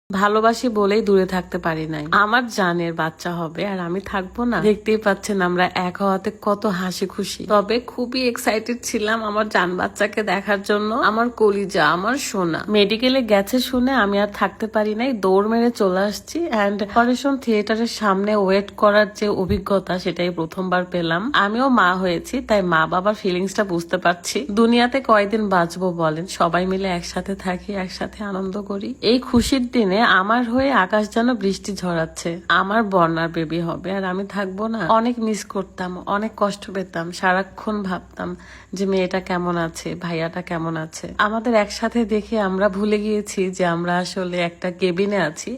ভালোবাসি বলেই দূরে থাকতে পারি নাই। আমার জানের বাচ্চা হবে আর আমি থাকবো না? দেখতেই পাচ্ছেন আমরা এক হওয়াতে কত হাসি খুশি। তবে খুবই এক্সাইটেড ছিলাম আমার জান বাচ্চাকে দেখার জন্য। আমার কলিজা, আমার সোনা মেডিকেলে গেছে শুনে আমি আর থাকতে পারি নাই, দৌড় মেরে চলে আসছি। অ্যান্ড অপারেশন থিয়েটারের সামনে ওয়েট করার যে অভিজ্ঞতা সেটাই প্রথমবার পেলাম। আমিও মা হয়েছি, তাই মা বাবার ফিলিংসটা বুঝতে পারছি। দুনিয়াতে কয়দিন বাঁচবো বলেন, সবাই মিলে একসাথে থাকি, একসাথে আনন্দ করি। এই খুশির দিনে আমার হয়ে আকাশ যেন বৃষ্টি ঝরাচ্ছে। আমার বর্ণার বেবি হবে আর আমি থাকবো না? অনেক মিস করতাম, অনেক কষ্ট পেতাম, সারাক্ষণ ভাবতাম যে মেয়েটা কেমন আছে, ভাইয়াটা কেমন আছে। আমাদের একসাথে দেখে আমরা ভুলে গিয়েছি যে আমরা আসলে একটা কেবিনে আছি।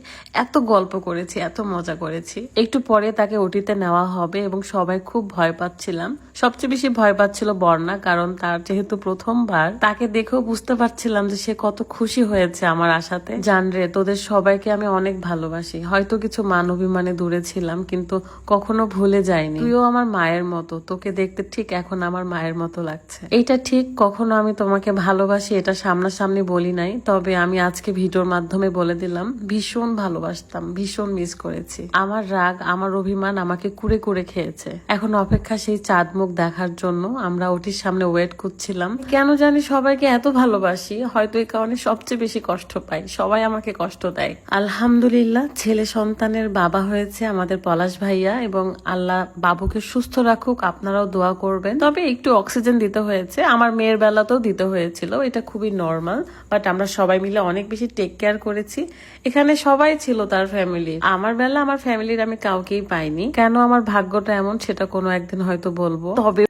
এত গল্প করেছি, এত মজা করেছি। একটু পরে তাকে ওটিতে নেওয়া হবে এবং সবাই খুব ভয় পাচ্ছিলাম। সবচেয়ে বেশি ভয় পাচ্ছিল বর্ণা, কারণ তার যেহেতু প্রথমবার, তাকে দেখেও বুঝতে পারছিলাম যে সে কত খুশি হয়েছে আমার আশাতে। জানরে, তোদের সবাইকে আমি অনেক ভালোবাসি। হয়তো কিছু মান অভিমানে দূরে ছিলাম, কিন্তু কখনো ভুলে যাইনি। তুইও আমার মায়ের মতো, তোকে দেখতে ঠিক এখন আমার মায়ের মতো লাগছে। এইটা ঠিক, কখনো আমি তোমাকে ভালোবাসি এটা সামনাসামনি বলি নাই, তবে আমি আজকে ভিডিওর মাধ্যমে বলে দিলাম ভীষণ ভালোবাসতাম, ভীষণ মিস করেছি। আমার রাগ, আমার অভিমান আমাকে কুড়ে কুড়ে খেয়েছে। এখন অপেক্ষা সেই চাঁদ মুখ দেখার জন্য। আমরা ওটির সামনে ওয়েট করছিলাম। কেন জানি সবাইকে এত ভালোবাসি, হয়তো এই কারণে সবচেয়ে বেশি কষ্ট পাই, সবাই আমাকে কষ্ট দেয়। আলহামদুলিল্লাহ, ছেলে সন্তানের বাবা হয়েছে আমাদের পলাশ ভাইয়া, এবং আল্লাহ বাবুকে সুস্থ রাখুক। আপনারাও দোয়া করবেন। তবে একটু অক্সিজেন দিতে হয়েছে, আমার মেয়ের বেলাতেও দিতে হয়েছিল, এটা খুবই নর্মাল। বাট আমরা সবাই মিলে অনেক বেশি টেক কেয়ার করেছি। এখানে সবাই ছিল তার ফ্যামিলি। আমার বেলা আমার ফ্যামিলির আমি কাউকেই পাইনি। কেন আমার ভাগ্যটা এমন সেটা কোনো একদিন হয়তো বলবো। তবে